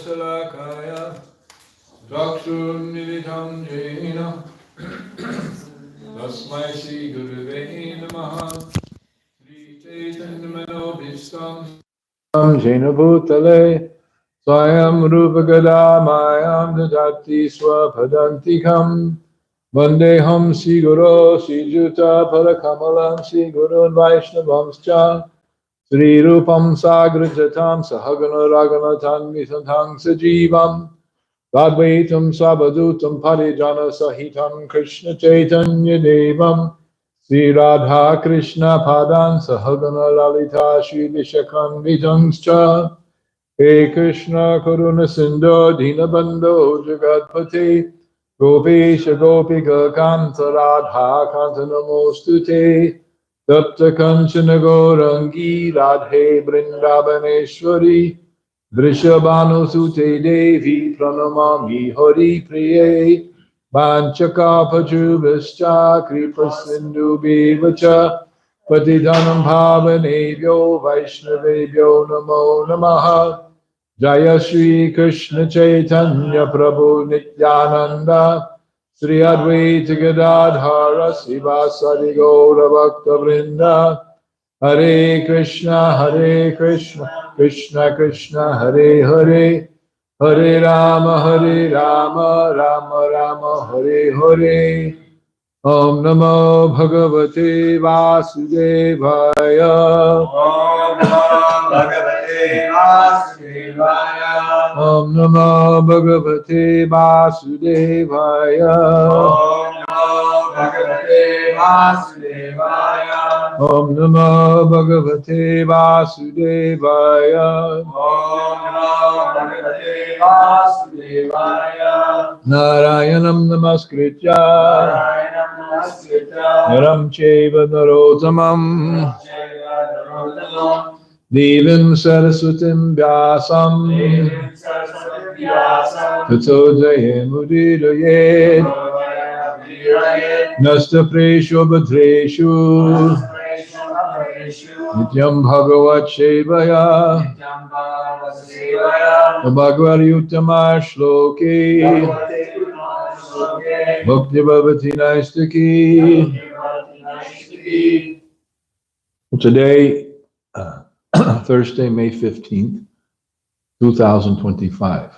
Salakaya Chakshurmilitam Jena Tasmai Shri Gurave Namaha Shri Chaitanya Manobhishtam Jena Bhutale Swayam Rupa Gadamayam Dadati Swapadantikam Vandeham Sri Guru Sri Juta Parakamalam Sri Guru Vaishnavamscha Sri Rupam Sagrajatam Sahagana Raganatan Misantang Sajivam Advaitam Sabhadutam Parijana Sahitam Krishna Chaitanya Devam Sri Radha Krishna Padan Sahagana Lalita Shri Vishakam Vitamscha He Krishna Karuna Sindhu Dinabandho Jagatpate Gopesha Gopika Kanta Radha Kanta Namostute Tapta Kanchana Gaurangi Radhe Vrindavaneshwari Vrishabhanu Sute Devi Pranamami Hari Priye Vanchaka Pajubhascha Kripa Sindhu Bevacha Patidanam Bhavanebhyo Vaishnavebhyo Namo Namaha Jaya Shri Krishna Chaitanya Prabhu Nityananda Sri Advaita Gadadhara Sivasadi Gaura Bhakta Vrinda Hare Krishna Krishna Krishna Hare Hare Hare Rama Rama Rama Hare Hare Om Namo Bhagavate Vasudevaya Om Namo Bhagavate Vasudevaya. Om Namo Bhagavate Vasudevaya Om Namo Bhagavate Vasudevaya. Om Namo Bhagavate Vasudevaya Om Namo Bhagavate Vasudevaya. Narayanam Namaskritya Narayanam Namaskritya. Naram Chaiva Narotamam Chaiva Narotamam. Devim Saraswatim Vyasam Devim Saraswatim Vyasam. Tato Jayamudiraye Nasta Presho Bhadreshu Nityam Bhagavat Shevaya Bhagavad Uttama Shloki Bhakti Bhavati Naistaki. Today, Thursday, May 15th, 2025.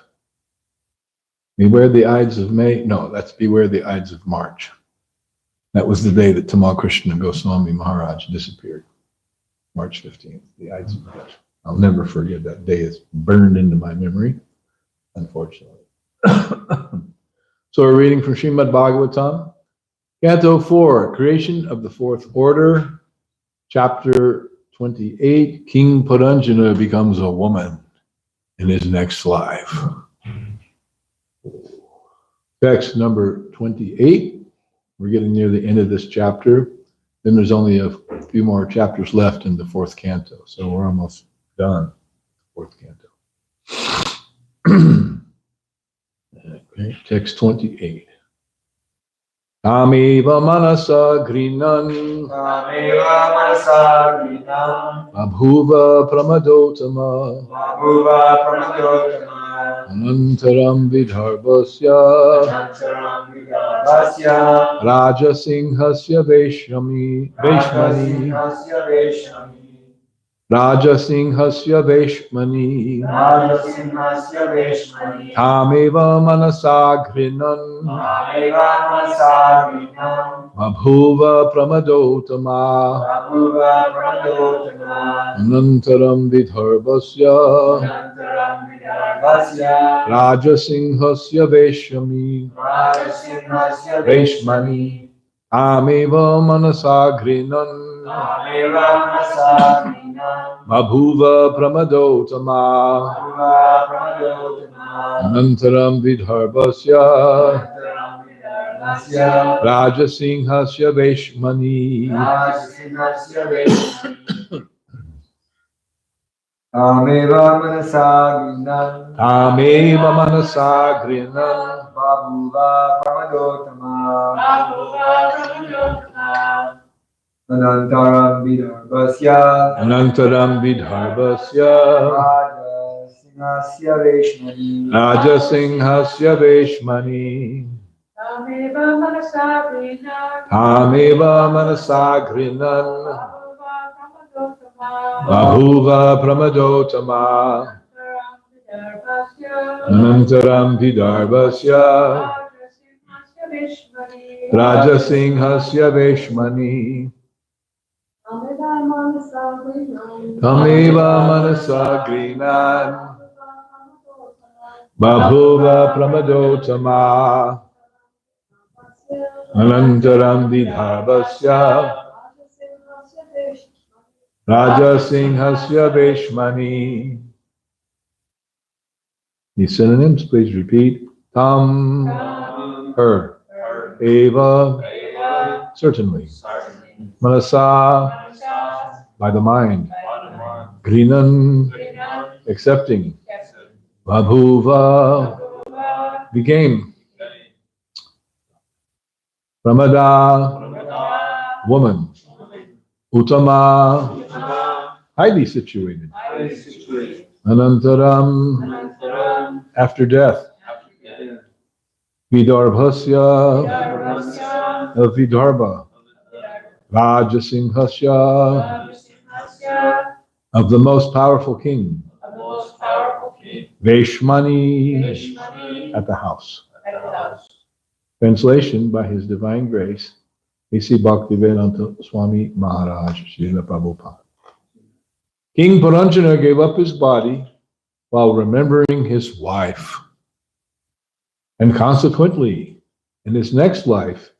Beware the Ides of May. No, that's Beware the Ides of March. That was the day that Tamal Krishna Goswami Maharaj disappeared. March 15th, the Ides of March. I'll never forget that day. It's burned into my memory, unfortunately. So we're reading from Srimad Bhagavatam, Canto 4, Creation of the Fourth Order, Chapter 28, King Paranjana becomes a woman in his next life. Text number 28. We're getting near the end of this chapter. Then there's only a few more chapters left in the fourth canto. So we're almost done. Fourth canto. Okay, text 28. Tameva manasa grinan Abhuva pramadotama Anantaram vidharbhasya Rajasinghasya Vaishmani Rajasinghasya Vaishmani Tameva manasa grinan Abhuva pramadotama Anantaram vidharbhasya Rajasinghasya Vaishmani Tameva manasa grinan Abhuva pramadotama Anantaram vidharbhasya Rajasinghasya Vaishmani Tameva manasa grinan Abhuva pramadotama Anantaram vidharbhasya Rajasinghasya Veshmani. Rajasinghasya Veshmani. Tameva manasa grinan. Tameva manasa grinan. Bahuva pramadotama. Anantaram vidarbhasya. Rajasinghasya Veshmani. Tameva manasa grinan. Bahuva pramadotama. Anantaram vidarbhasya. Rajasinghasya Veshmani. These synonyms, please repeat. Tam, her. Eva, certainly. Manasa, by the mind. Grinan, accepting. Babhuva, became. Pramada, woman. Uttama, highly situated. Anantaram, after death. Vidarbhasya, of Vidarbha. Rajasinghasya, of the most powerful king. Veshmani, at the house. Translation by His Divine Grace, A.C. Bhaktivedanta Swami Maharaj, Srila Prabhupada. King Puranjana gave up his body while remembering his wife. And consequently, in his next life,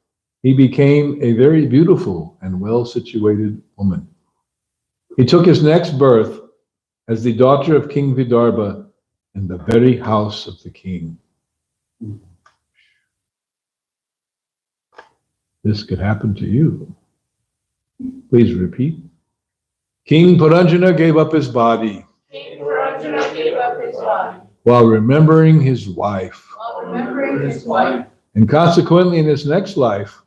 he became a very beautiful and well-situated woman. He took his next birth as the daughter of King Vidarbha in the very house of the king. This could happen to you. Please repeat. King Puranjana gave up his body. While remembering his wife. And consequently, in his next life,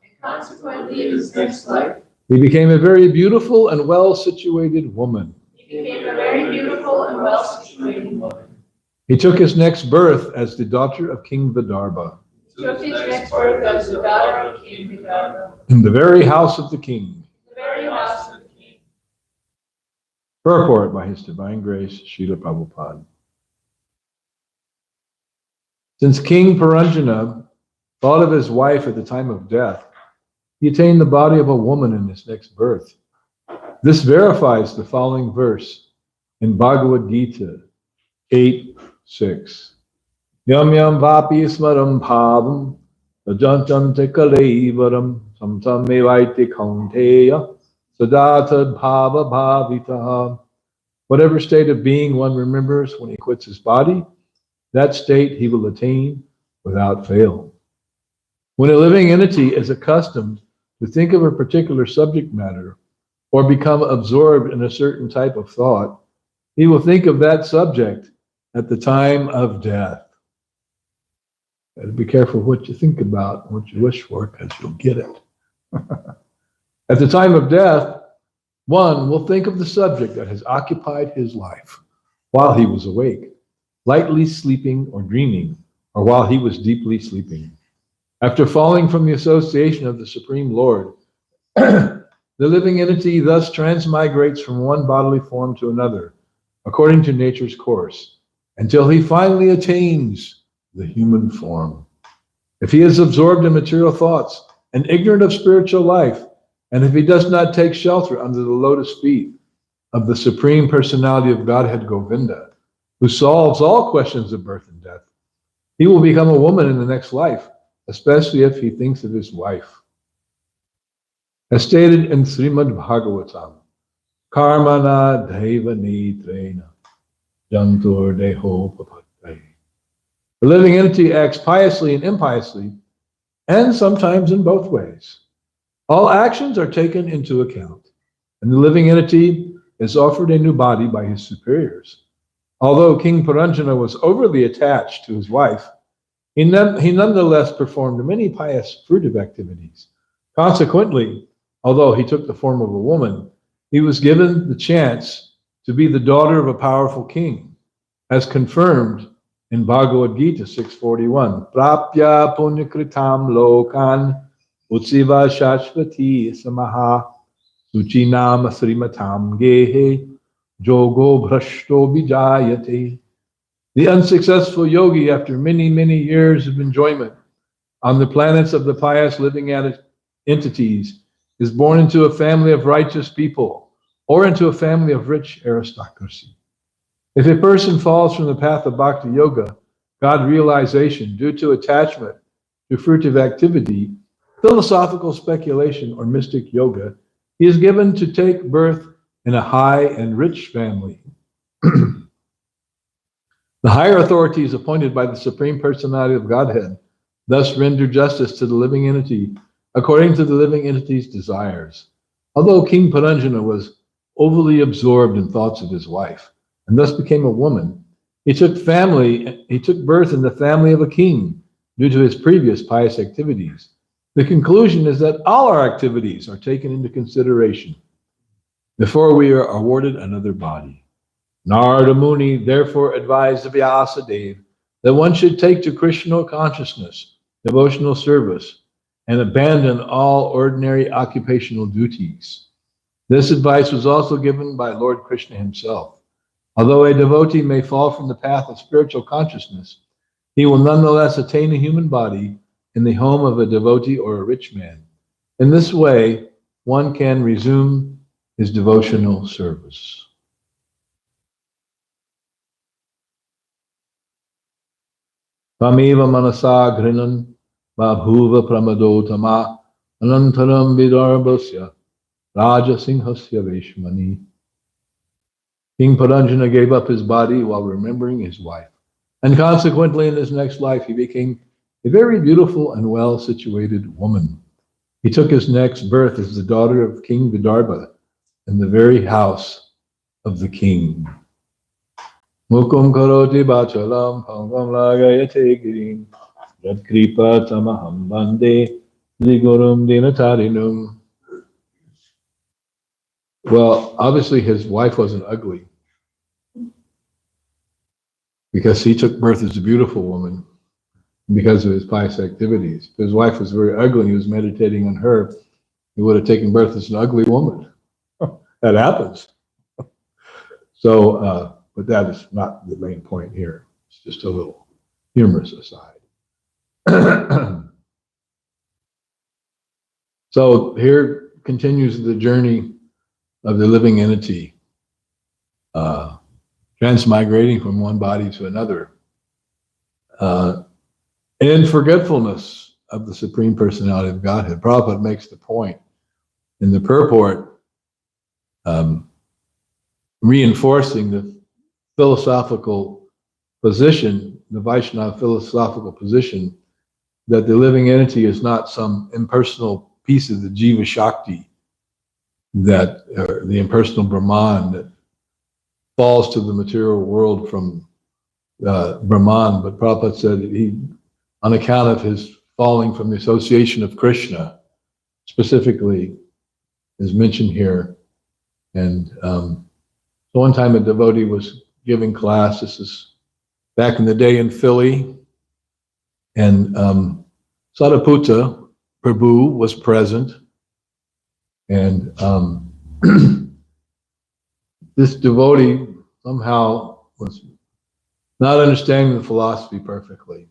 he became a very beautiful and well-situated woman. He took his next birth as the daughter of King Vidarbha. In the very house of the king. Purport by His Divine Grace, Srila Prabhupada. Since King Puranjana thought of his wife at the time of death, he attained the body of a woman in his next birth. This verifies the following verse in Bhagavad Gita 8:6. Yam yam vapi smaram bhavam tajantam te kalaivaram samtam mevaiti kaunteya sadatad bhava bhavitaha. Whatever state of being one remembers when he quits his body, that state he will attain without fail. When a living entity is accustomed to think of a particular subject matter or become absorbed in a certain type of thought, he will think of that subject at the time of death. Gotta be careful what you think about, what you wish for, because you'll get it. At the time of death, one will think of the subject that has occupied his life while he was awake, lightly sleeping or dreaming, or while he was deeply sleeping. After falling from the association of the Supreme Lord, the living entity thus transmigrates from one bodily form to another, according to nature's course, until he finally attains the human form. If he is absorbed in material thoughts and ignorant of spiritual life, and if he does not take shelter under the lotus feet of the Supreme Personality of Godhead Govinda, who solves all questions of birth and death, he will become a woman in the next life, especially if he thinks of his wife. As stated in Srimad Bhagavatam, Karmana Deva Nitrena Jantur Deho Papate. The living entity acts piously and impiously, and sometimes in both ways. All actions are taken into account, and the living entity is offered a new body by his superiors. Although King Puranjana was overly attached to his wife, he nonetheless performed many pious fruitive activities. Consequently, although he took the form of a woman, he was given the chance to be the daughter of a powerful king. as confirmed in Bhagavad Gita 641. Prapya punyakritam lokan utsiva shashvati samaha suchinam srimatam gehe jogo bhrashto vijayate. The unsuccessful yogi, after many, many years of enjoyment on the planets of the pious living entities, is born into a family of righteous people or into a family of rich aristocracy. If a person falls from the path of bhakti yoga, God realization, due to attachment to fruitive activity, philosophical speculation, or mystic yoga, he is given to take birth in a high and rich family. The higher authorities appointed by the Supreme Personality of Godhead thus render justice to the living entity according to the living entity's desires. Although King Paranjana was overly absorbed in thoughts of his wife and thus became a woman, he took birth in the family of a king due to his previous pious activities. The conclusion is that all our activities are taken into consideration before we are awarded another body. Narada Muni therefore advised Vyasadeva that one should take to Krishna consciousness, devotional service, and abandon all ordinary occupational duties. This advice was also given by Lord Krishna himself. Although a devotee may fall from the path of spiritual consciousness, he will nonetheless attain a human body in the home of a devotee or a rich man. In this way, one can resume his devotional service. Tameva manasa grinan babhuva pramadotama anantaram vidarbhasya raja singhasya veshmani. King Paranjana gave up his body while remembering his wife, and consequently in his next life he became a very beautiful and well-situated woman. He took his next birth as the daughter of King Vidarbha in the very house of the king. Mukum karoti bachalam pangam lagayate girim yad kripa tamaham bande ligurum dinatarinum. Well, obviously his wife wasn't ugly because he took birth as a beautiful woman because of his pious activities. If his wife was very ugly and he was meditating on her, he would have taken birth as an ugly woman. That happens. So, but that is not the main point here. It's just a little humorous aside. So here continues the journey of the living entity, transmigrating from one body to another, in forgetfulness of the Supreme Personality of Godhead. Prabhupada makes the point in the purport, reinforcing the philosophical position, the Vaishnava philosophical position, that the living entity is not some impersonal piece of the Jiva Shakti, that the impersonal Brahman that falls to the material world from Brahman. But Prabhupada said that he, on account of his falling from the association of Krishna, specifically is mentioned here. And so one time a devotee was giving class, this is back in the day in Philly, and Sariputta Prabhu was present, and this devotee somehow was not understanding the philosophy perfectly.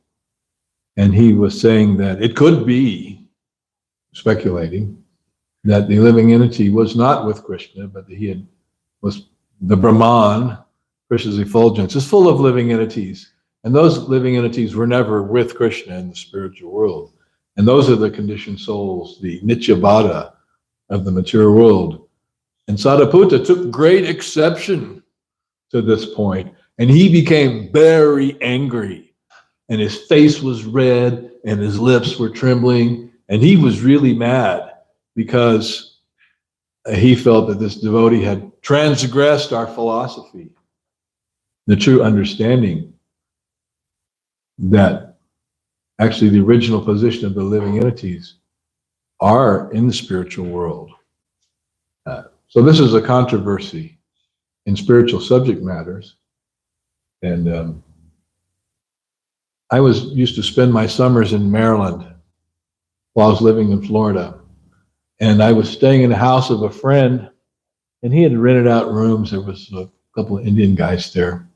And he was saying that it could be, speculating, that the living entity was not with Krishna, but that he was the Brahman, Krishna's effulgence, is full of living entities. And those living entities were never with Krishna in the spiritual world. And those are the conditioned souls, the Nityabhada of the material world. And Sariputta took great exception to this point, and he became very angry. And his face was red, and his lips were trembling, and he was really mad because he felt that this devotee had transgressed our philosophy, the true understanding that actually the original position of the living entities are in the spiritual world. So this is a controversy in spiritual subject matters. And I used to spend my summers in Maryland while I was living in Florida. And I was staying in the house of a friend, and he had rented out rooms. There was a couple of Indian guys there.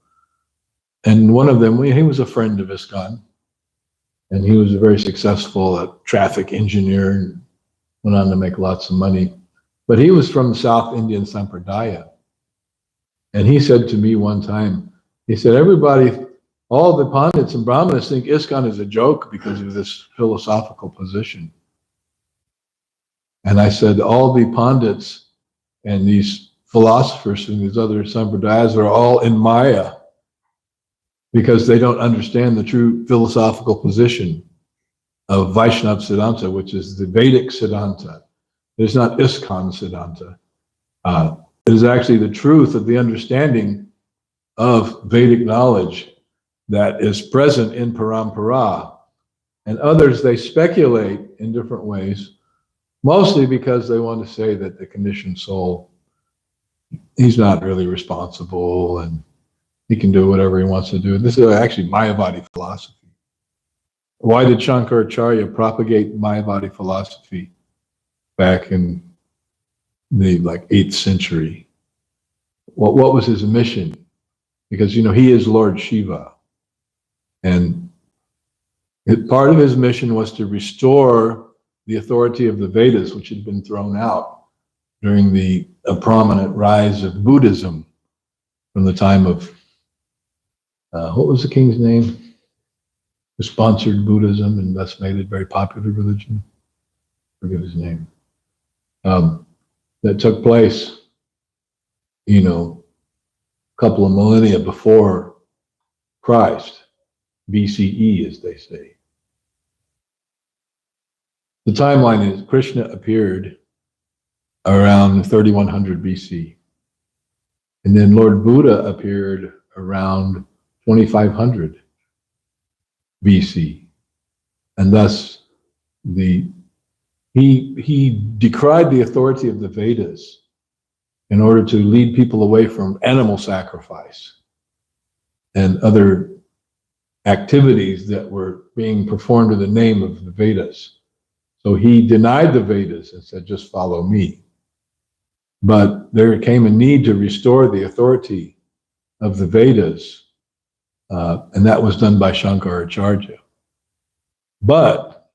And one of them, he was a friend of ISKCON, and he was a very successful traffic engineer and went on to make lots of money. But he was from the South Indian Sampradaya. And he said to me one time, he said, everybody, all the Pandits and Brahmanas think ISKCON is a joke because of this philosophical position. And I said, all the Pandits and these philosophers and these other Sampradayas are all in Maya because they don't understand the true philosophical position of Vaishnava Siddhanta, which is the Vedic Siddhanta. It's not ISKCON Siddhanta. It is actually the truth of the understanding of Vedic knowledge that is present in Parampara. And others, they speculate in different ways, mostly because they want to say that the conditioned soul, he's not really responsible and he can do whatever he wants to do. This is actually Mayavadi philosophy. Why did Shankaracharya propagate Mayavadi philosophy back in the 8th century? What was his mission? Because, he is Lord Shiva. And part of his mission was to restore the authority of the Vedas, which had been thrown out during the prominent rise of Buddhism from the time of, what was the king's name? Who sponsored Buddhism and thus made it very popular religion? I forget his name. That took place, a couple of millennia before Christ, BCE, as they say. The timeline is Krishna appeared around 3100 BC. And then Lord Buddha appeared around 2500 BC. And thus he decried the authority of the Vedas in order to lead people away from animal sacrifice and other activities that were being performed in the name of the Vedas. So he denied the Vedas and said, just follow me. But there came a need to restore the authority of the Vedas, and that was done by Shankaracharya. But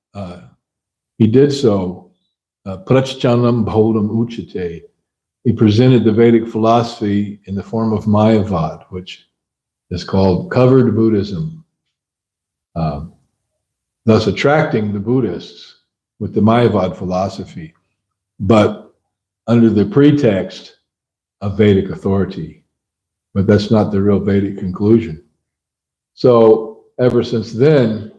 he did so, prachchanam bhodam uchate. He presented the Vedic philosophy in the form of Mayavad, which is called covered Buddhism, thus attracting the Buddhists with the Mayavad philosophy, but under the pretext of Vedic authority. But that's not the real Vedic conclusion. So ever since then,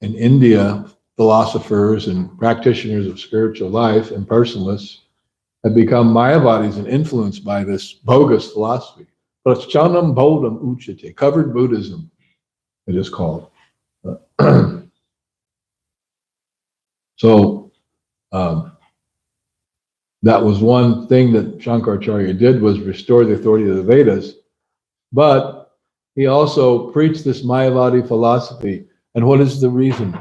in India, philosophers and practitioners of spiritual life and personalists have become Mayavadis and influenced by this bogus philosophy. Prachchanam bodham uchate, covered Buddhism, it is called. So that was one thing that Shankaracharya did, was restore the authority of the Vedas. But he also preached this Mayavadi philosophy. And what is the reason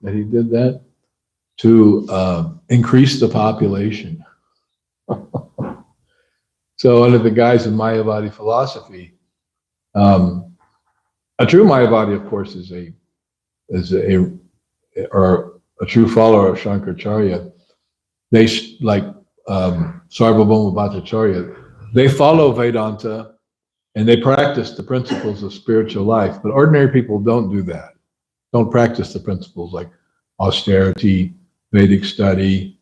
that he did that? To increase the population. So under the guise of Mayavadi philosophy, a true Mayavadi, of course, is a true follower of Shankaracharya. They, like Sarvabhauma Bhattacharya, they follow Vedanta and they practice the principles of spiritual life. But ordinary people don't do that. Don't practice the principles like austerity, Vedic study.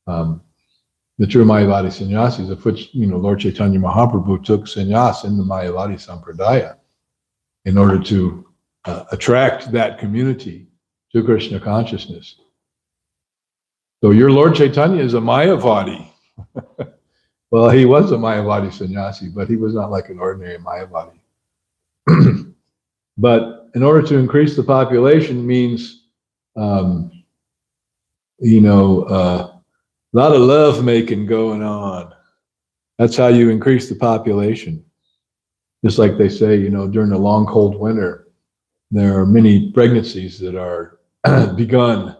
The true Mayavadi sannyasis, of which Lord Chaitanya Mahaprabhu took sannyas in the Mayavadi Sampradaya in order to attract that community to Krishna consciousness. So your Lord Chaitanya is a Mayavadi. Well, he was a Mayavadi sannyasi, but he was not like an ordinary Mayavadi. But in order to increase the population means, a lot of love making going on. That's how you increase the population. Just like they say, during the long cold winter, there are many pregnancies that are begun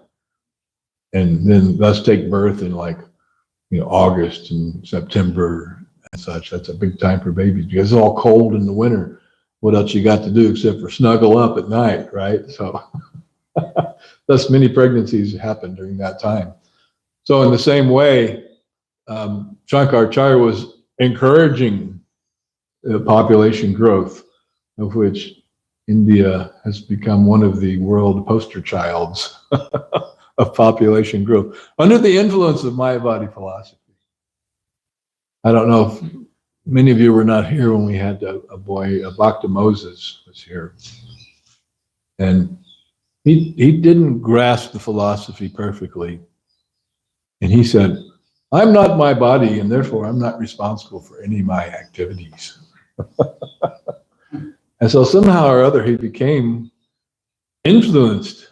and then thus take birth in August and September and such. That's a big time for babies because it's all cold in the winter. What else you got to do except for snuggle up at night, right? So thus many pregnancies happen during that time. So in the same way, Shankaracharya was encouraging population growth, of which India has become one of the world poster childs of population growth under the influence of Mayavadi philosophy. I don't know if many of you were not here when we had a boy, Bhakta Moses was here. And he didn't grasp the philosophy perfectly. And he said, I'm not my body, and therefore I'm not responsible for any of my activities. And so somehow or other he became influenced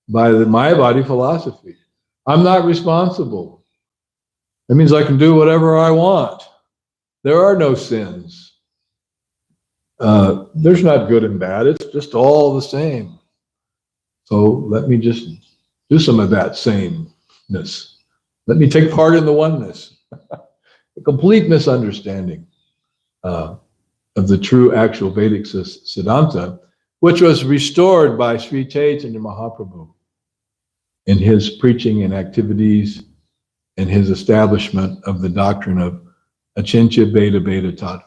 by the Mayavadi philosophy. I'm not responsible. That means I can do whatever I want. There are no sins. There's not good and bad. It's just all the same. So let me just do some of that sameness. Let me take part in the oneness. A complete misunderstanding of the true actual Vedic Siddhanta, which was restored by Sri Chaitanya Mahaprabhu in his preaching and activities and his establishment of the doctrine of Achintya Beda Beda Tattva.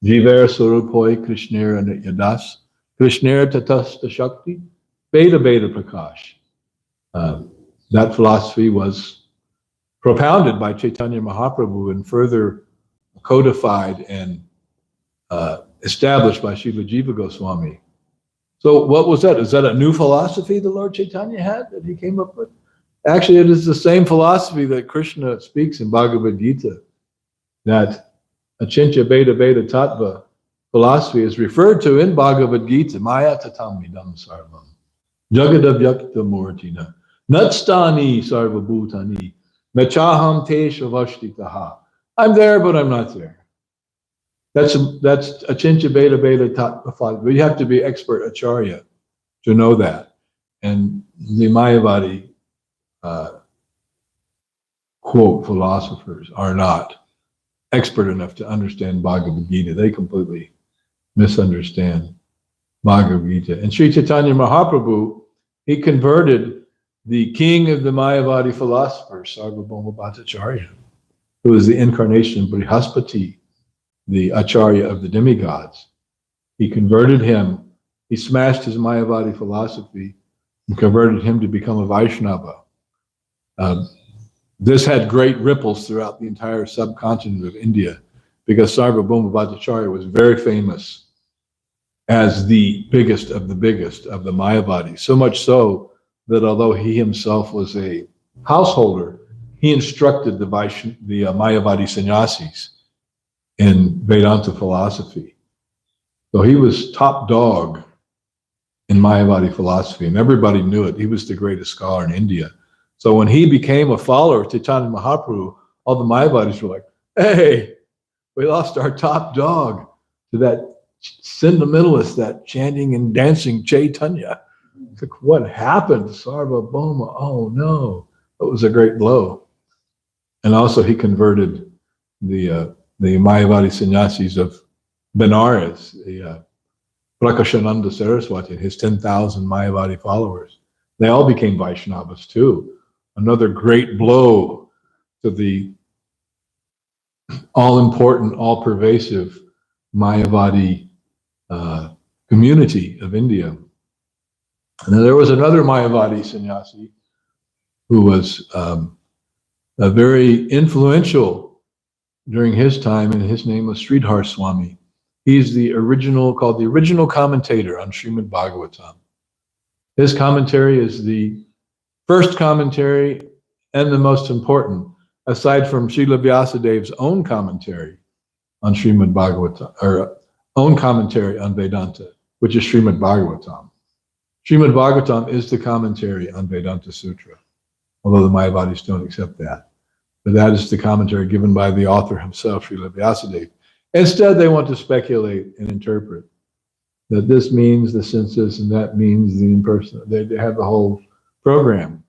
Jivar Surupoi Krishnera Yadas, Krishnera Tatasta Shakti, Beda Beda Prakash. That philosophy was propounded by Chaitanya Mahaprabhu and further codified and established by Srila Jiva Goswami. So what was that? Is that a new philosophy the Lord Chaitanya had that he came up with? Actually, it is the same philosophy that Krishna speaks in Bhagavad Gita, that Achintya Beda Beda Tattva philosophy is referred to in Bhagavad Gita, Maya Tatam Idam Sarvam, Jagadavyakta Murtina, Natstani Sarva Bhutani, Nachaham Tesha Vashtitaha. I'm there, but I'm not there. That's Achintya Beda Beda Tattva philosophy. You have to be expert acharya to know that. And the Mayavadi quote philosophers are not expert enough to understand Bhagavad Gita. They completely misunderstand Bhagavad Gita. And Sri Chaitanya Mahaprabhu, he converted the king of the Mayavadi philosophers, Sarvabhauma Bhattacharya, who is the incarnation of Brihaspati, the Acharya of the demigods. He converted him, he smashed his Mayavadi philosophy and converted him to become a Vaishnava. This had great ripples throughout the entire subcontinent of India because Sarvabhauma Bhattacharya was very famous as the biggest of the Mayavadis. So much so that although he himself was a householder, he instructed the Mayavadi sannyasis in Vedanta philosophy. So he was top dog in Mayavadi philosophy, and everybody knew it. He was the greatest scholar in India. So when he became a follower of Chaitanya Mahaprabhu, all the Mayavadis were like, hey, we lost our top dog to that sentimentalist, that chanting and dancing Chaitanya. It's like, what happened? Sarvabhauma, oh no. It was a great blow. And also he converted the Mayavadi sannyasis of Benares, the Prakashananda Saraswati, and his 10,000 Mayavadi followers. They all became Vaishnavas too. Another great blow to the all-important, all-pervasive Mayavadi community of India. And then there was another Mayavadi sannyasi who was very influential during his time, and his name was Sridhar Swami. He's called the original commentator on Srimad Bhagavatam. His commentary is the first commentary and the most important, aside from Srila Vyasadev's own commentary on Srimad Bhagavatam, or own commentary on Vedanta, which is Srimad Bhagavatam. Srimad Bhagavatam is the commentary on Vedanta Sutra, although the Mayavadis don't accept that. But that is the commentary given by the author himself, Srila Vyasadeva. Instead, they want to speculate and interpret that this means the census and that means the in-person. They have the whole program,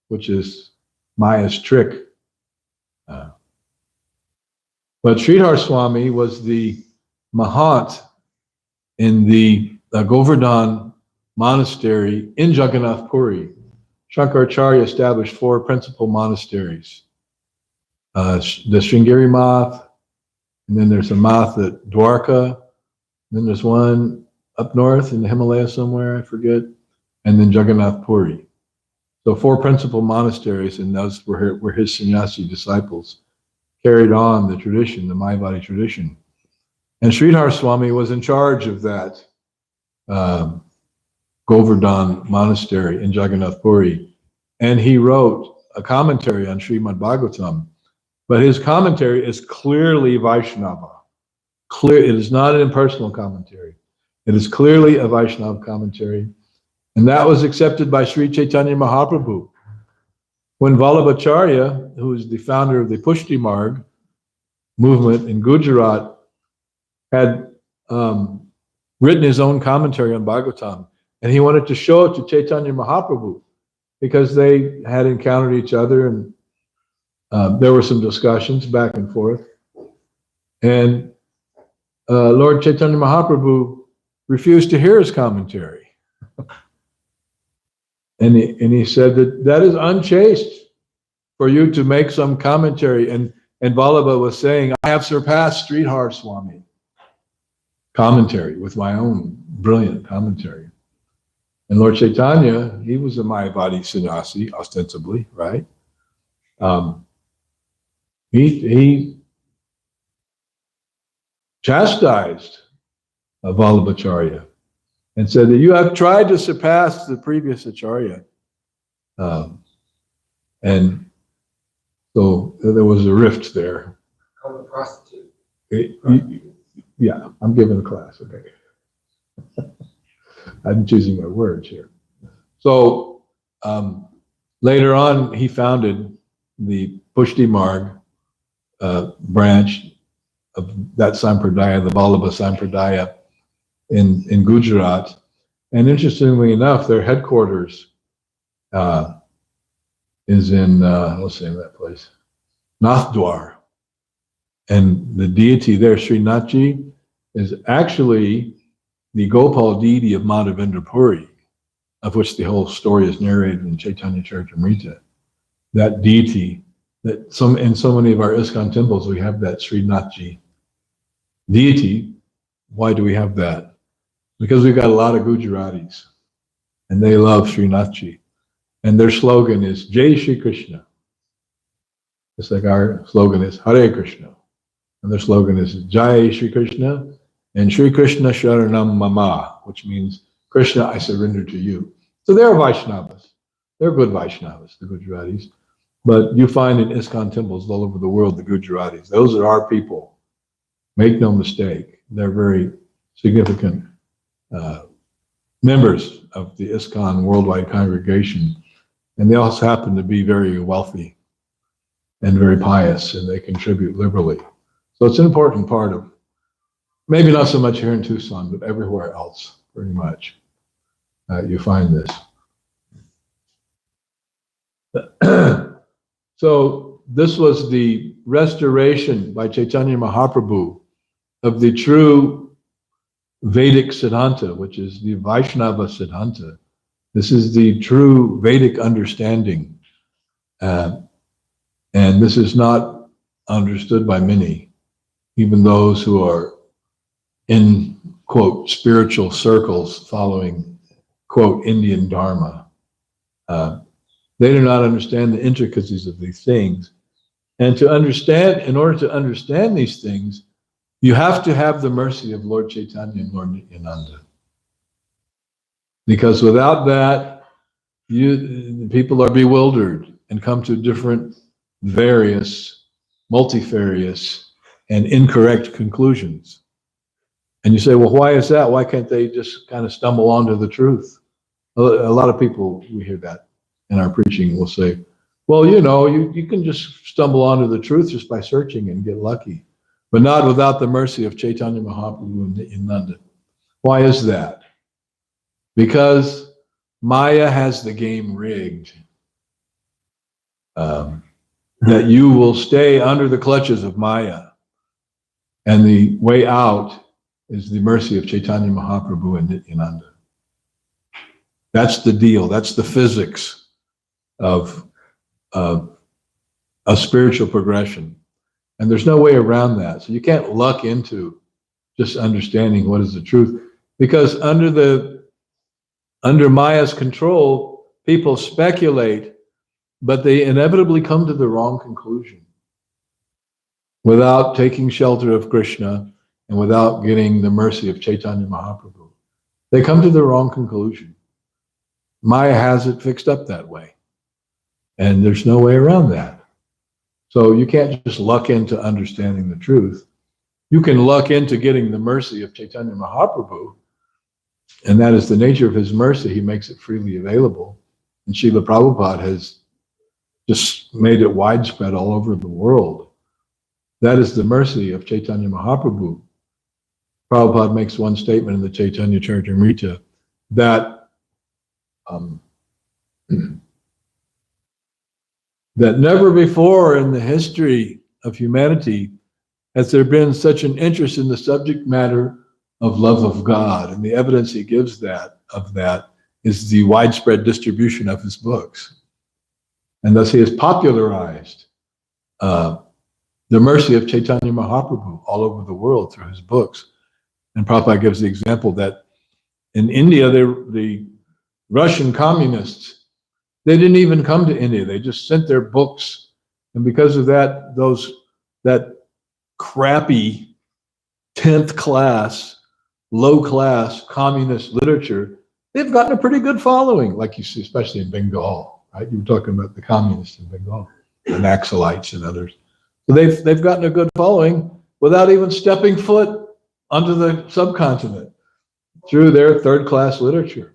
which is Maya's trick. But Sridhar Swami was the Mahant in the Govardhan monastery in Jagannath Puri. Shankaracharya established 4 principal monasteries. The Sringeri Math, and then there's a Math at Dwarka, then there's one up north in the Himalayas somewhere, I forget, and then Jagannath Puri. So 4 principal monasteries, and those were his sannyasi disciples, carried on the tradition, the Mayavadi tradition. And Sridhar Swami was in charge of that Govardhan monastery in Jagannath Puri. And he wrote a commentary on Srimad Bhagavatam, but his commentary is clearly Vaishnava. Clear, it is not an impersonal commentary. It is clearly a Vaishnava commentary. And that was accepted by Sri Chaitanya Mahaprabhu. When Vallabhacharya, who is the founder of the Pushti Marg movement in Gujarat, had written his own commentary on Bhagavatam, and he wanted to show it to Chaitanya Mahaprabhu because they had encountered each other, and there were some discussions back and forth. And Lord Chaitanya Mahaprabhu refused to hear his commentary. And he said that is unchaste for you to make some commentary. And Vallabha was saying, I have surpassed Sridhar Swami commentary with my own brilliant commentary. And Lord Chaitanya, he was a Mayavadi sannyasi, ostensibly, right? He chastised Vallabhacharya and said that you have tried to surpass the previous Acharya. And so there was a rift there. Called a prostitute. Yeah, I'm giving a class, okay. I'm choosing my words here. So later on, he founded the Pushti Marg branch of that Sampradaya, the Vallabha Sampradaya in Gujarat. And interestingly enough, their headquarters is in, what's the name of that place? Nathdwar. And the deity there, Srinathji, is actually the Gopal deity of Madhavendra Puri, of which the whole story is narrated in Chaitanya Charitamrita. That deity, that in so many of our ISKCON temples, we have that Srinathji deity. Why do we have that? Because we've got a lot of Gujaratis, and they love Srinathji. And their slogan is Jai Shri Krishna. It's like our slogan is Hare Krishna. And their slogan is Jai Shri Krishna and Shri Krishna Sharanam Mama, which means, Krishna, I surrender to you. So they're Vaishnavas. They're good Vaishnavas, the Gujaratis. But you find in ISKCON temples all over the world, the Gujaratis. Those are our people. Make no mistake. They're very significant members of the ISKCON worldwide congregation. And they also happen to be very wealthy and very pious, and they contribute liberally. So it's an important part of, maybe not so much here in Tucson, but everywhere else, pretty much. You find this. So this was the restoration by Chaitanya Mahaprabhu of the true Vedic Siddhanta, which is the Vaishnava Siddhanta. This is the true Vedic understanding. And this is not understood by many, even those who are in, quote, spiritual circles following, quote, Indian Dharma. They do not understand the intricacies of these things. And to understand, in order to understand these things, you have to have the mercy of Lord Chaitanya and Lord Nityananda. Because without that, people are bewildered and come to different, various, multifarious, and incorrect conclusions. And you say, well, why is that? Why can't they just kind of stumble onto the truth? A lot of people, we hear that in our preaching, will say, well, you know, you can just stumble onto the truth just by searching and get lucky. but not without the mercy of Chaitanya Mahaprabhu and Nityananda. Why is that? Because Maya has the game rigged. That you will stay under the clutches of Maya. And the way out is the mercy of Chaitanya Mahaprabhu and Nityananda. That's the deal. That's the physics of a spiritual progression. And there's no way around that. So you can't luck into just understanding what is the truth. Because under Maya's control, people speculate, but they inevitably come to the wrong conclusion without taking shelter of Krishna and without getting the mercy of Chaitanya Mahaprabhu. They come to the wrong conclusion. Maya has it fixed up that way. And there's no way around that. So you can't just luck into understanding the truth. You can luck into getting the mercy of Chaitanya Mahaprabhu, and that is the nature of his mercy. He makes it freely available. And Srila Prabhupada has just made it widespread all over the world. That is the mercy of Chaitanya Mahaprabhu. Prabhupada makes one statement in the Chaitanya Charitamrita that that never before in the history of humanity has there been such an interest in the subject matter of love of God. And the evidence he gives of that is the widespread distribution of his books. And thus he has popularized the mercy of Chaitanya Mahaprabhu all over the world through his books. And Prabhupada gives the example that in India, the Russian communists, they didn't even come to India. They just sent their books. And because of that, that crappy 10th class, low class communist literature, they've gotten a pretty good following, like you see, especially in Bengal, right? You were talking about the communists in Bengal, the Naxalites and others. So they've gotten a good following without even stepping foot onto the subcontinent through their third class literature.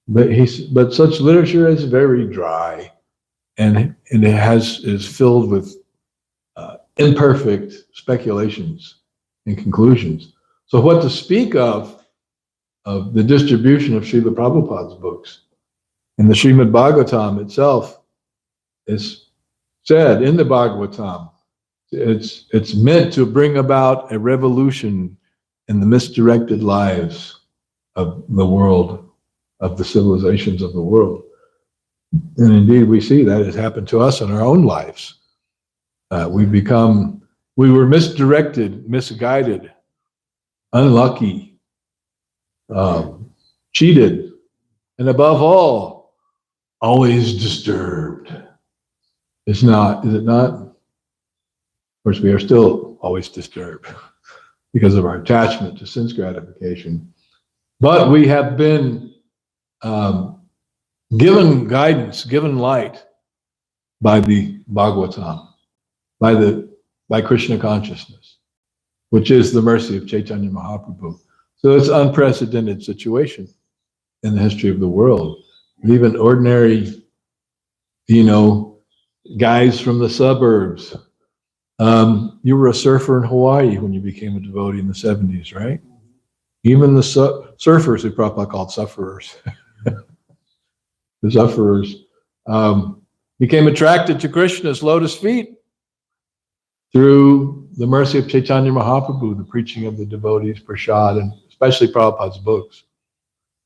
But such literature is very dry, and it is filled with imperfect speculations and conclusions. So what to speak of the distribution of Srila Prabhupada's books? In the Srimad Bhagavatam itself is said in the Bhagavatam, it's meant to bring about a revolution in the misdirected lives of the world, of the civilizations of the world. And indeed, we see that has happened to us in our own lives. We were misdirected, misguided, unlucky, cheated, and above all, always disturbed. Is it not? Of course, we are still always disturbed because of our attachment to sense gratification. But we have been given guidance, given light by the Bhagavatam, by Krishna consciousness, which is the mercy of Chaitanya Mahaprabhu. So it's an unprecedented situation in the history of the world. Even ordinary, guys from the suburbs. You were a surfer in Hawaii when you became a devotee in the 70s, right? Even the surfers, who Prabhupada called sufferers, the sufferers, became attracted to Krishna's lotus feet through the mercy of Chaitanya Mahaprabhu, the preaching of the devotees, prasad, and especially Prabhupada's books.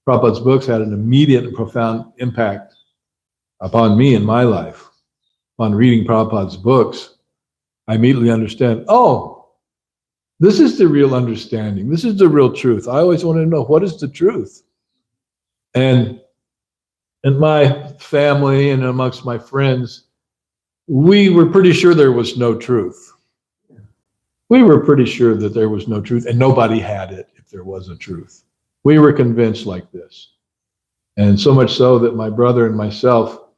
Prabhupada's books had an immediate and profound impact upon me in my life. Upon reading Prabhupada's books, I immediately understand, this is the real understanding. This is the real truth. I always wanted to know, what is the truth? And in my family and amongst my friends, we were pretty sure there was no truth. We were pretty sure that there was no truth, and nobody had it if there was a truth. We were convinced like this. And so much so that my brother and myself,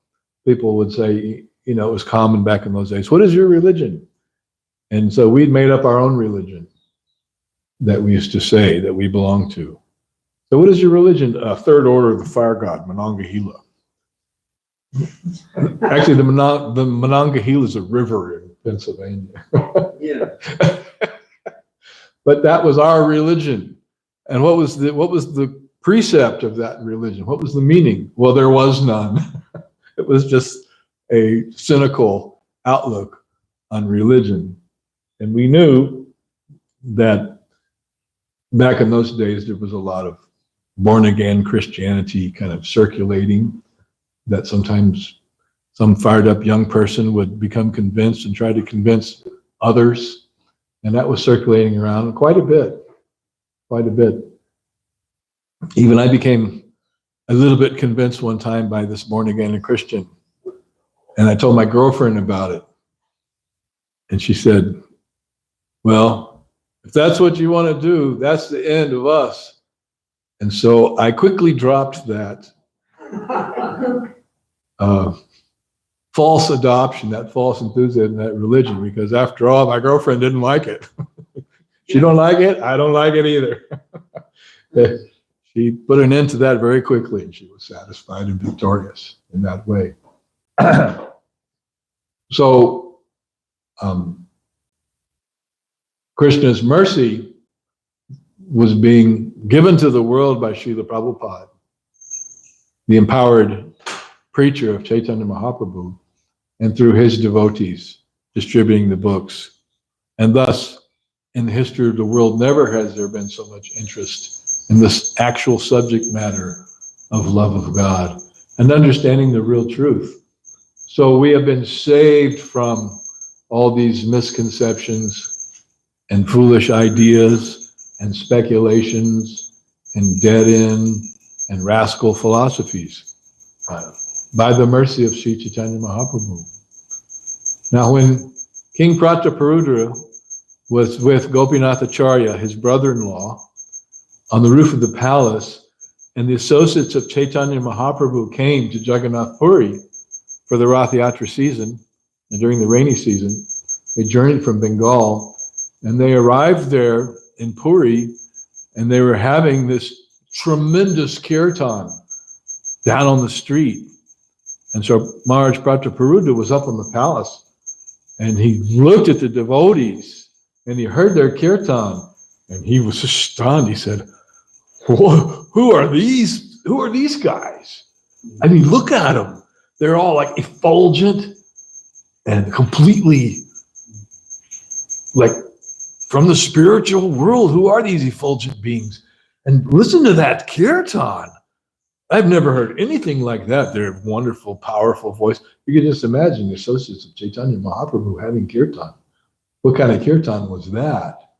people would say, it was common back in those days, what is your religion? And so we'd made up our own religion that we used to say that we belong to. So what is your religion? Third order of the fire god, Monongahela. Actually, the Monongahela is a river Pennsylvania. Yeah. But that was our religion. And what was the precept of that religion? What was the meaning? Well, there was none. It was just a cynical outlook on religion. And we knew that back in those days, there was a lot of born-again Christianity kind of circulating, that sometimes some fired up young person would become convinced and try to convince others. And that was circulating around quite a bit. Even I became a little bit convinced one time by this born-again Christian. And I told my girlfriend about it. And she said, well, if that's what you want to do, that's the end of us. And so I quickly dropped that false adoption, that false enthusiasm, that religion, because after all, my girlfriend didn't like it. She don't like it, I don't like it either. She put an end to that very quickly, and she was satisfied and victorious in that way. So, Krishna's mercy was being given to the world by Srila Prabhupada, the empowered preacher of Chaitanya Mahaprabhu, and through his devotees distributing the books. And thus, in the history of the world, never has there been so much interest in this actual subject matter of love of God and understanding the real truth. So we have been saved from all these misconceptions and foolish ideas and speculations and dead-end and rascal philosophies by the mercy of Sri Chaitanya Mahaprabhu. Now, when King Prataparudra was with Gopinathacharya, his brother-in-law, on the roof of the palace, and the associates of Chaitanya Mahaprabhu came to Jagannath Puri for the Rath Yatra season, and during the rainy season, they journeyed from Bengal, and they arrived there in Puri, and they were having this tremendous kirtan down on the street. And so Maharaj Prataparudra was up on the palace, and he looked at the devotees, and he heard their kirtan, and he was stunned. He said, who are these? Who are these guys? I mean, look at them. They're all like effulgent and completely like from the spiritual world. Who are these effulgent beings? And listen to that kirtan. I've never heard anything like that. Their wonderful, powerful voice. You can just imagine the associates of Chaitanya Mahaprabhu having kirtan. What kind of kirtan was that?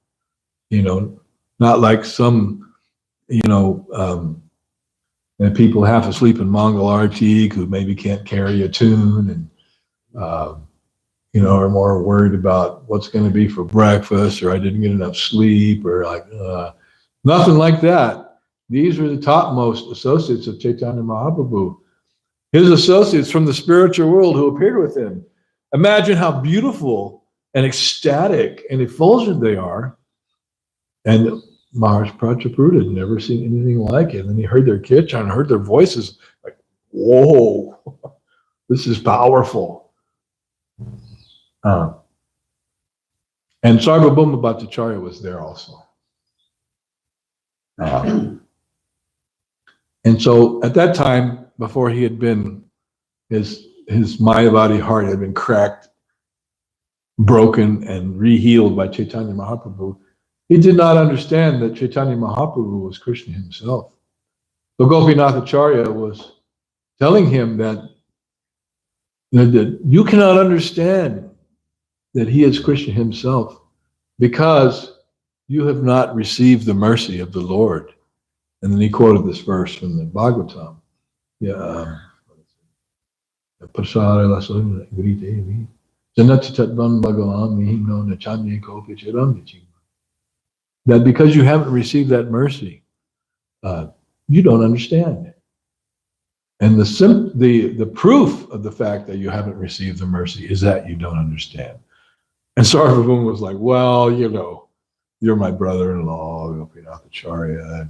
You know, not like some, and people half asleep in Mongol Arctic who maybe can't carry a tune and, are more worried about what's going to be for breakfast, or I didn't get enough sleep, or like, nothing like that. These were the topmost associates of Chaitanya Mahaprabhu, his associates from the spiritual world who appeared with him. Imagine how beautiful and ecstatic and effulgent they are. And Maharaj Prataparudra had never seen anything like it. And he heard their kirtan, heard their voices, like, whoa, this is powerful. And Sarvabhauma Bhattacharya was there also. And so at that time, before he had been, his Mayavadi heart had been cracked, broken, and re-healed by Chaitanya Mahaprabhu. He did not understand that Chaitanya Mahaprabhu was Krishna himself. So Gopinathacharya was telling him that you cannot understand that he is Krishna himself because you have not received the mercy of the Lord. And then he quoted this verse from the Bhagavatam. That because you haven't received that mercy, you don't understand. And the proof of the fact that you haven't received the mercy is that you don't understand. And Sarvabhauma was like, well, you're my brother-in-law, Gopinathacharya,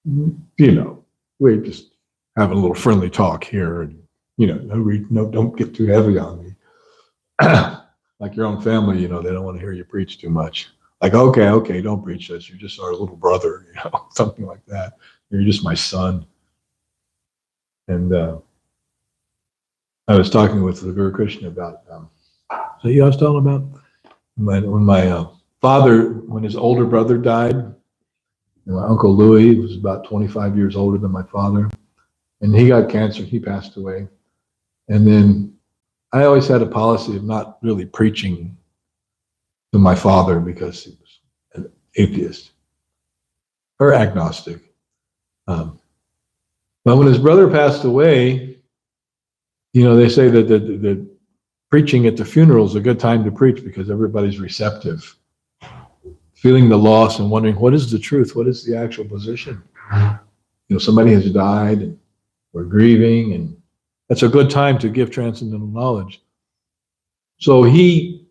and we're just having a little friendly talk here, and don't get too heavy on me. like your own family, they don't want to hear you preach too much. Like, okay, don't preach this. You're just our little brother, something like that. You're just my son. And I was talking with the Guru Krishna about, so I was talking about when my father, when his older brother died, and my Uncle Louis was about 25 years older than my father, and he got cancer, he passed away. And then I always had a policy of not really preaching to my father because he was an atheist or agnostic. But when his brother passed away, they say that the preaching at the funeral is a good time to preach because everybody's receptive, feeling the loss and wondering what is the truth, what is the actual position. Somebody has died and we're grieving, and that's a good time to give transcendental knowledge. So he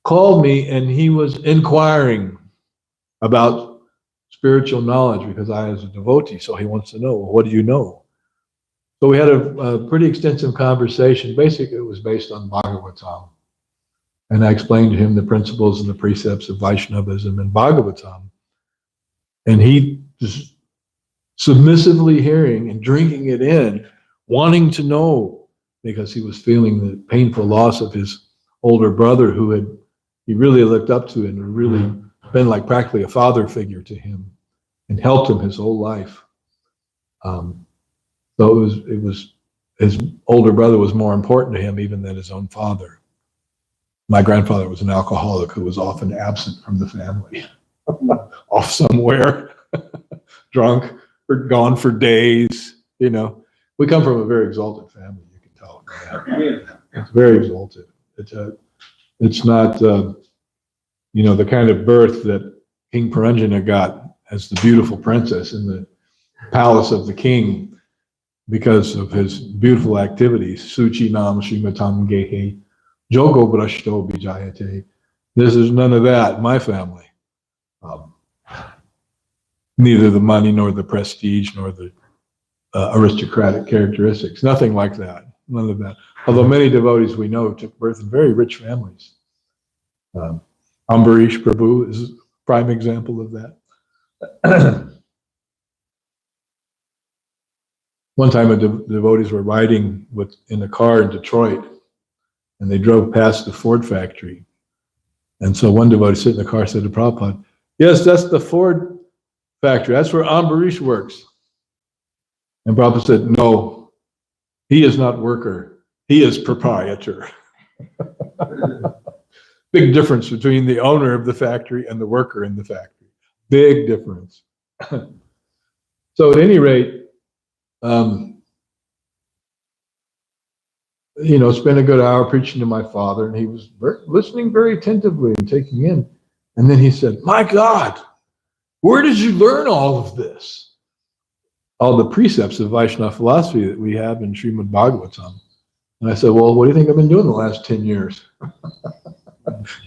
called me and he was inquiring about spiritual knowledge because I was a devotee, so he wants to know, well, what do you know? So we had a pretty extensive conversation. Basically, it was based on Bhagavatam. And I explained to him the principles and the precepts of Vaishnavism and Bhagavatam. And he just submissively hearing and drinking it in, wanting to know, because he was feeling the painful loss of his older brother who he really looked up to and really been like practically a father figure to him and helped him his whole life. So it was his older brother was more important to him even than his own father. My grandfather was an alcoholic who was often absent from the family, off somewhere, drunk or gone for days. We come from a very exalted family. You can tell. It's very exalted. It's not the kind of birth that King Puranjana got as the beautiful princess in the palace of the king because of his beautiful activities. Suchi nam Srimatam gehe jogo brashto bijayate. This is none of that in my family. Neither the money nor the prestige nor the aristocratic characteristics. Nothing like that. None of that. Although many devotees we know took birth in very rich families. Ambarish Prabhu is a prime example of that. One time, devotees were riding in a car in Detroit, and they drove past the Ford factory. And so one devotee sitting in the car said to Prabhupada, "Yes, that's the Ford factory. That's where Ambarish works." And Prabhupada said, "No, he is not worker. He is proprietor." Big difference between the owner of the factory and the worker in the factory. Big difference. So at any rate, spent a good hour preaching to my father, and he was listening very attentively and taking in. And then he said, "My God, where did you learn all of this?" All the precepts of Vaishnava philosophy that we have in Srimad Bhagavatam. And I said, "Well, what do you think I've been doing the last 10 years?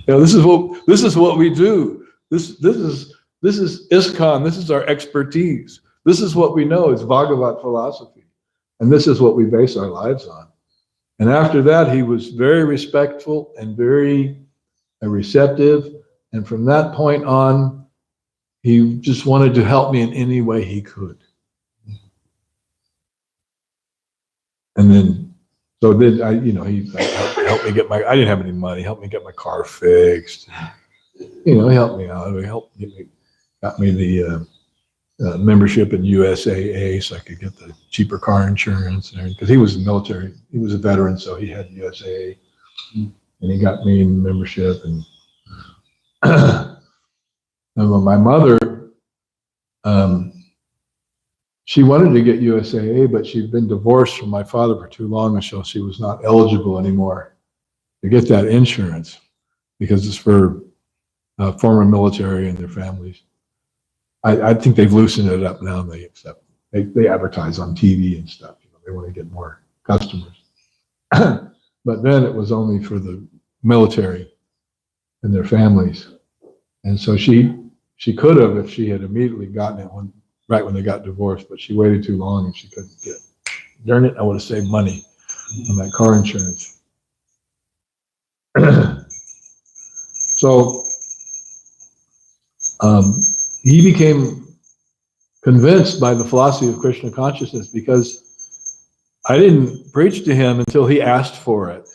This is what we do. This is ISKCON. This is our expertise. This is what we know is Bhagavat philosophy. And this is what we base our lives on." And after that, he was very respectful and very receptive. And from that point on, he just wanted to help me in any way he could. And then, so then he helped me get I didn't have any money, helped me get my car fixed. He helped me out. He got me the membership in USAA so I could get the cheaper car insurance and everything. Because he was in the military, he was a veteran, so he had USAA. And he got me in membership. And my mother, she wanted to get USAA, but she'd been divorced from my father for too long, and so she was not eligible anymore to get that insurance because it's for former military and their families. I think they've loosened it up now. They advertise on TV and stuff. They want to get more customers. But then it was only for the military and their families. And so she could have if she had immediately gotten it right when they got divorced, but she waited too long and she couldn't get it. Darn it, I would have saved money on that car insurance. So he became convinced by the philosophy of Krishna consciousness because I didn't preach to him until he asked for it,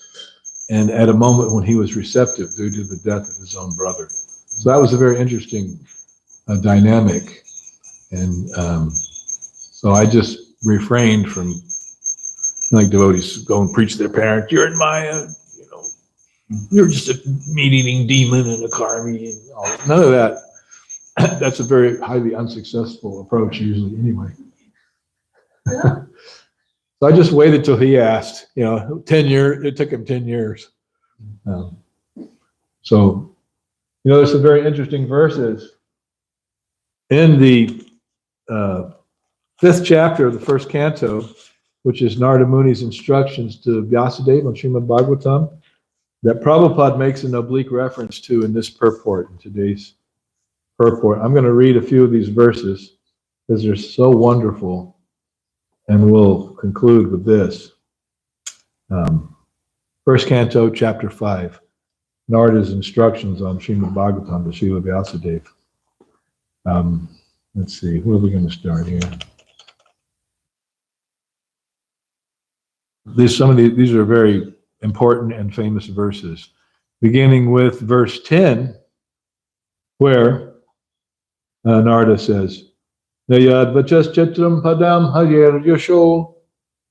and at a moment when he was receptive due to the death of his own brother. So that was a very interesting dynamic, and so I just refrained from, like devotees go and preach to their parents, you're in Maya, you're just a meat-eating demon and a karmi, and all. None of that. That's a very highly unsuccessful approach usually anyway. So I just waited till he asked, 10 years, it took him 10 years. So, there's some very interesting verses in the 5th chapter of the 1st canto, which is Narada Muni's instructions to Vyasadeva on Srimad Bhagavatam, that Prabhupada makes an oblique reference to in this purport, in today's purport. I'm going to read a few of these verses because they're so wonderful, and we'll conclude with this. 1st canto, chapter 5, Narada's instructions on Srimad Bhagavatam to Srila Vyasadeva. Let's see, where are we going to start here? These are very important and famous verses, beginning with verse 10, where Narada says, Nayad vachas chetram padam hayer yasho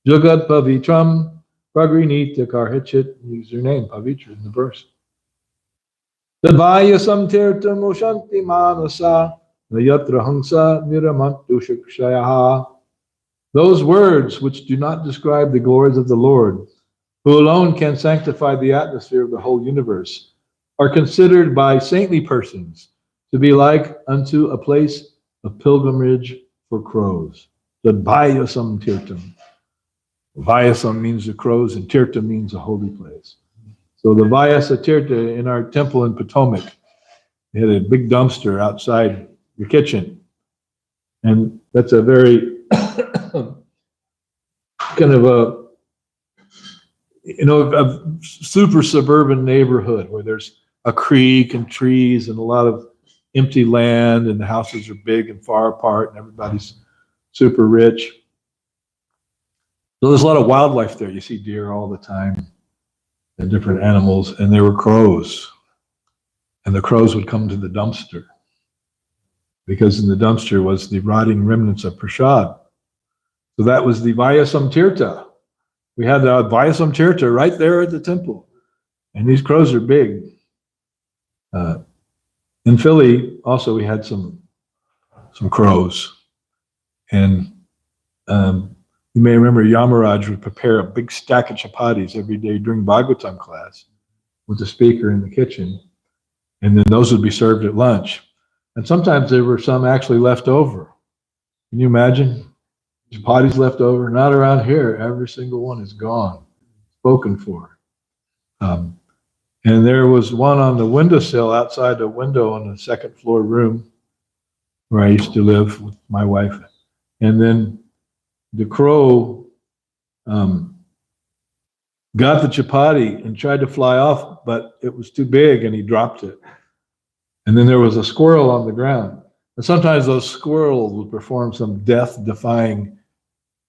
jagad pavitram pragrinita karhachit. Use your name, Pavitra, in the verse. Tadvaya samtirtam oshanti manasa nayatra hangsa niramantu shikshayaha. Those words which do not describe the glories of the Lord, who alone can sanctify the atmosphere of the whole universe, are considered by saintly persons to be like unto a place of pilgrimage for crows. The Vayasam Tirtam. Vayasam means the crows, and Tirtam means a holy place. So the Vyasa Tirta in our temple in Potomac, they had a big dumpster outside the kitchen. And that's a very kind of a super suburban neighborhood where there's a creek and trees and a lot of empty land, and the houses are big and far apart, and everybody's super rich. So there's a lot of wildlife there. You see deer all the time and different animals, and there were crows. And the crows would come to the dumpster because in the dumpster was the rotting remnants of prasad. So that was the Vyasam Tirta. We had the Vyasam Tirta right there at the temple. And these crows are big. In Philly, also, we had some crows. And you may remember Yamaraj would prepare a big stack of chapatis every day during Bhagavatam class with the speaker in the kitchen. And then those would be served at lunch. And sometimes there were some actually left over. Can you imagine? Chapatis left over, not around here. Every single one is gone, spoken for. And there was one on the windowsill outside the window in the 2nd floor room where I used to live with my wife. And then the crow got the chapati and tried to fly off, but it was too big and he dropped it. And then there was a squirrel on the ground. And sometimes those squirrels would perform some death-defying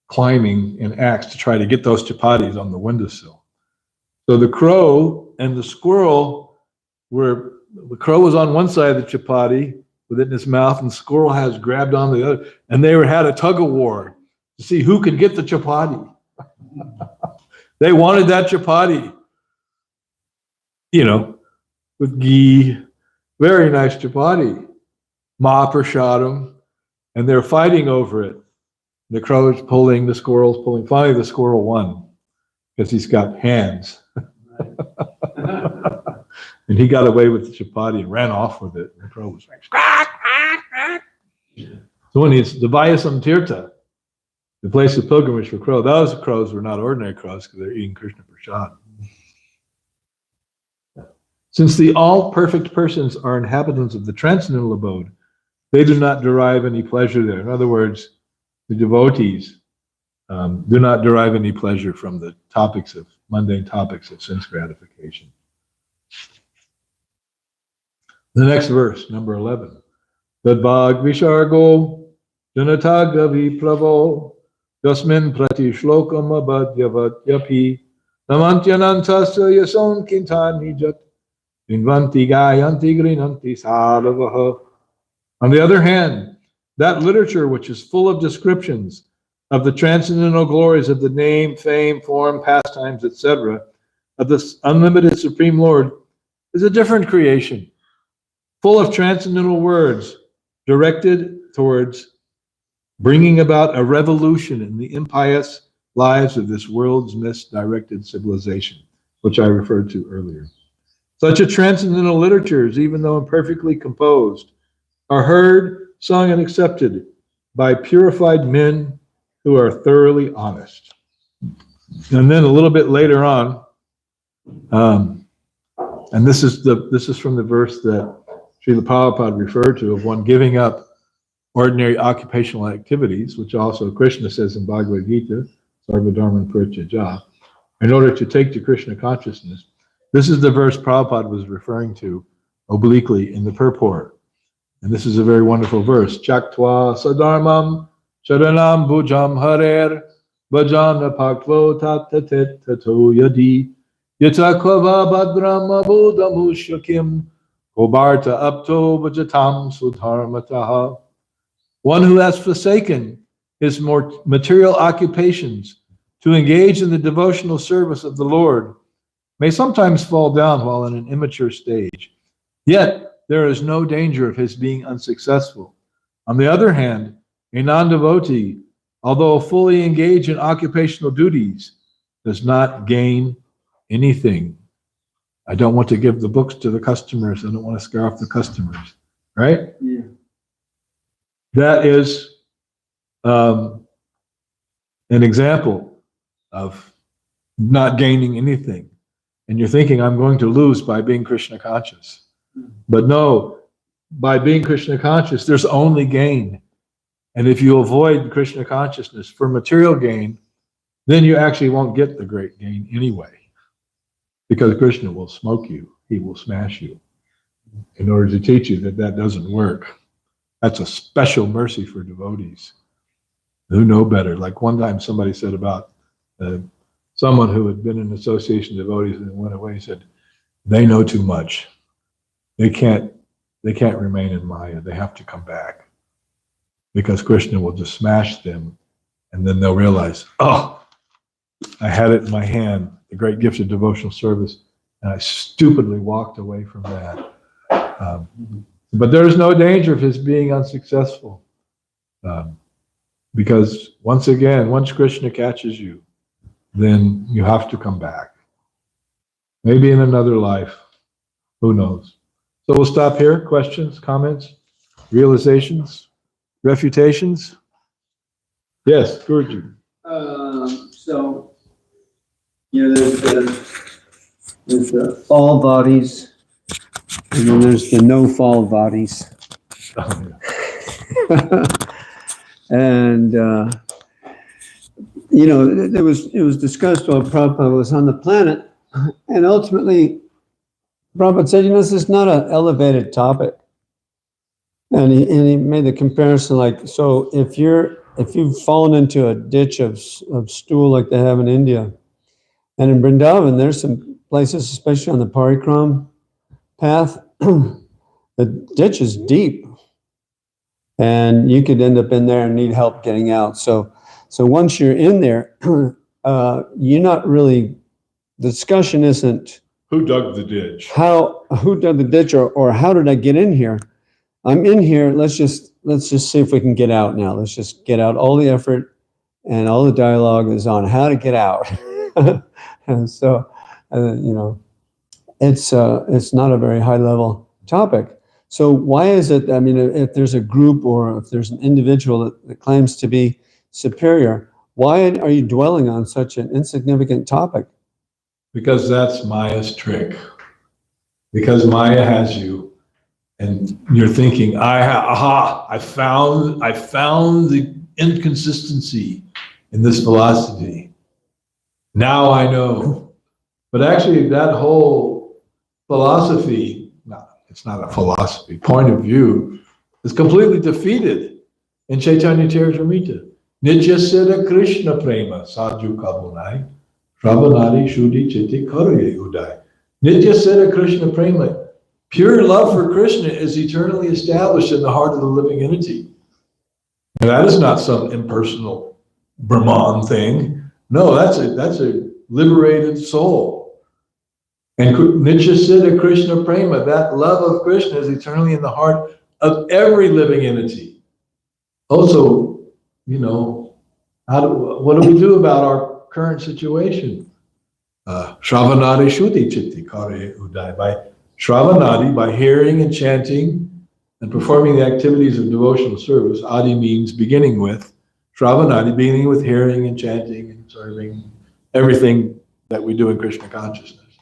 climbing and acts to try to get those chapatis on the windowsill. So the crow and the squirrel the crow was on one side of the chapati with it in his mouth, and the squirrel has grabbed on the other, and they had a tug of war to see who could get the chapati. They wanted that chapati, with ghee, very nice chapati, mahaprashadam, and they're fighting over it. The crow's pulling, the squirrel's pulling. Finally, the squirrel won because he's got hands. And he got away with the chapati and ran off with it. And the crow was like, squawk, quack, quack. So when it's the Vyasam Tirta, the place of pilgrimage for crows, those crows were not ordinary crows because they're eating Krishna Prasad. Since the all-perfect persons are inhabitants of the transcendental abode, they do not derive any pleasure there. In other words, the devotees do not derive any pleasure from the mundane topics of sense gratification. The next verse, number 11. Tadbhag vishargo janatagavi plavo dasmin prati shlokam abhadyavat yapi namantyanantasya yason kintani jat invanti gayanti grinanti sadavaha. On the other hand, that literature which is full of descriptions of the transcendental glories of the name, fame, form, pastimes, etc., of the unlimited Supreme Lord is a different creation, full of transcendental words directed towards bringing about a revolution in the impious lives of this world's misdirected civilization, which I referred to earlier. Such a transcendental literatures, even though imperfectly composed, are heard, sung, and accepted by purified men who are thoroughly honest. And then a little bit later on, and this is from the verse that Srila Prabhupada referred to, of one giving up ordinary occupational activities, which also Krishna says in Bhagavad Gita, Sarvadharman Parityajya, in order to take to Krishna consciousness. This is the verse Prabhupada was referring to obliquely in the purport. And this is a very wonderful verse. Chaktva sadharmam sharanam bhujam harer bhajana paktvo tattatet tato yadi yatakva badram abhudamushakim kobarta apto bhajatam sudharmataha. One who has forsaken his more material occupations to engage in the devotional service of the Lord may sometimes fall down while in an immature stage. Yet, there is no danger of his being unsuccessful. On the other hand, a non-devotee, although fully engaged in occupational duties, does not gain anything. I don't want to give the books to the customers. I don't want to scare off the customers, right? Yeah. That is an example of not gaining anything. And you're thinking, I'm going to lose by being Krishna conscious. But no, by being Krishna conscious, there's only gain. And if you avoid Krishna consciousness for material gain, then you actually won't get the great gain anyway. Because Krishna will smoke you, he will smash you, in order to teach you that that doesn't work. That's a special mercy for devotees who know better. Like one time somebody said about someone who had been in association of devotees and went away, he said, they know too much. They can't remain in Maya. They have to come back because Krishna will just smash them, and then they'll realize, oh, I had it in my hand, the great gift of devotional service, and I stupidly walked away from that. But there is no danger of his being unsuccessful, because once again, once Krishna catches you, then you have to come back. Maybe in another life, who knows? So we'll stop here. Questions, comments, realizations, refutations? Yes, Guruji. So, you know, there's the fall bodies, and then there's the no fall bodies. Oh, yeah. And, you know, it was discussed while Prabhupada was on the planet, and ultimately, Prabhupada said, you know, this is not an elevated topic. And he made the comparison like, so if you've fallen into a ditch of stool like they have in India, and in Vrindavan, there's some places, especially on the Parikram path, the ditch is deep. And you could end up in there and need help getting out. So once you're in there, you're not really, the discussion isn't, Who dug the ditch? who dug the ditch or how did I get in here? I'm in here. Let's just see if we can get out now. Let's just get out. All the effort and all the dialogue is on how to get out. And so, you know, it's not a very high level topic. So why is it, I mean, if there's a group or if there's an individual that claims to be superior, why are you dwelling on such an insignificant topic? Because that's Maya's trick. Because Maya has you, and you're thinking, I found the inconsistency in this philosophy. Now I know. But actually, that whole philosophy, no, it's not a philosophy, point of view, is completely defeated in Chaitanya Charitamrita. Nitya Siddha Krishna Prema Sadhu Kabunai Shravanadi Shuddhi Chitti Karye Udai. Nitya Siddha Krishna Prema. Pure love for Krishna is eternally established in the heart of the living entity. And that is not some impersonal Brahman thing. No, that's a liberated soul. And Nitya Siddha Krishna Prema, that love of Krishna is eternally in the heart of every living entity. Also, what do we do about our current situation? Shravanadi Shuddhi Chitti Kare Udai. By Shravanadi, by hearing and chanting and performing the activities of devotional service, Adi means beginning with. Shravanadi, beginning with hearing and chanting and serving, everything that we do in Krishna consciousness,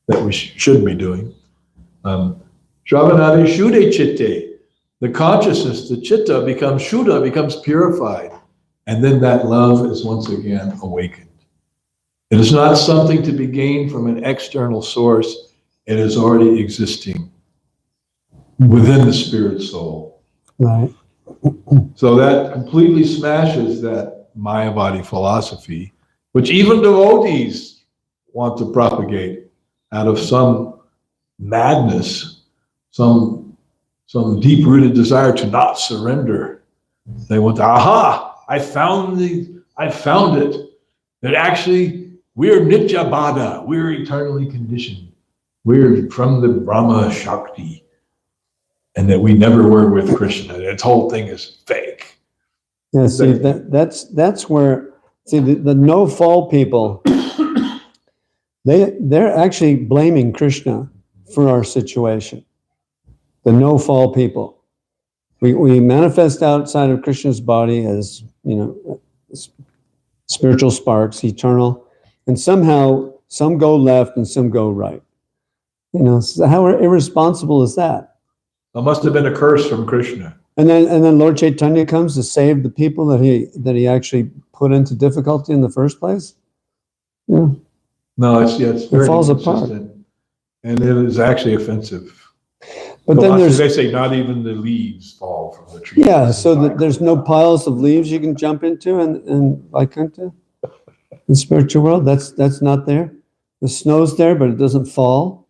that we should be doing. Shravanadi Shuddhi Chitte. The consciousness, the chitta, becomes Shuddha, becomes purified. And then that love is once again awakened. It is not something to be gained from an external source. It is already existing within the spirit soul. Right. So that completely smashes that Mayavadi philosophy, which even devotees want to propagate out of some madness, some deep-rooted desire to not surrender. They want to, I found it. That actually we're Nityabada, we're eternally conditioned. We're from the Brahma Shakti. And that we never were with Krishna. Its whole thing is fake. Yeah, see, that's where, see, the no-fall people, they're actually blaming Krishna for our situation. The no-fall people. We manifest outside of Krishna's body as, spiritual sparks, eternal, and somehow some go left and some go right. So how irresponsible is that? It must have been a curse from Krishna. And then Lord Chaitanya comes to save the people that he actually put into difficulty in the first place. Yeah. No, it's very it falls apart, and it is actually offensive. But then they say not even the leaves fall from the tree. Yeah, so that there's no piles of leaves you can jump into and Vaikuntha, in the spiritual world. That's not there. The snow's there, but it doesn't fall.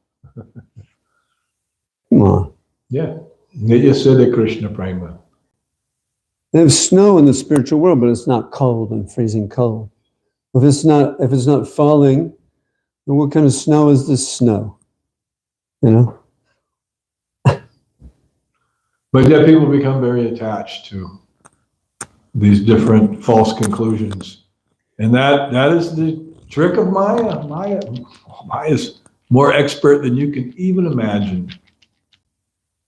Come on. Yeah. Nitya Siddha Krishna Prema. There's snow in the spiritual world, but it's not cold and freezing cold. If it's not falling, then what kind of snow is this snow? But yet people become very attached to these different false conclusions. And that is the trick of Maya. Maya is more expert than you can even imagine.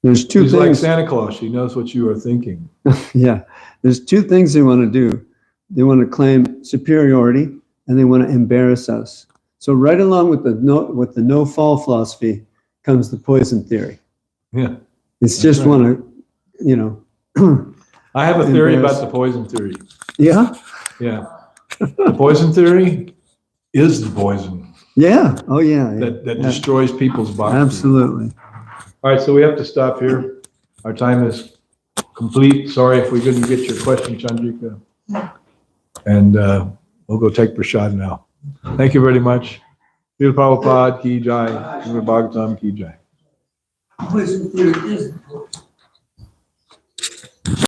There's two She's things. like Santa Claus. She knows what you are thinking. Yeah. There's two things they want to do. They want to claim superiority and they want to embarrass us. So right along with the no-fall philosophy comes the poison theory. Yeah. It's just right. want to, I have a theory about the poison theory. Yeah? Yeah. The poison theory is the poison Yeah. Oh, yeah. that Yeah. destroys people's bodies. Absolutely. All right, so we have to stop here. Our time is complete. Sorry if we couldn't get your question, Chandrika. And we'll go take prasad now. Thank you very much. Srila Prabhupada ki jai. Srimad Bhagavatam ki jai. Poison theory is the poison.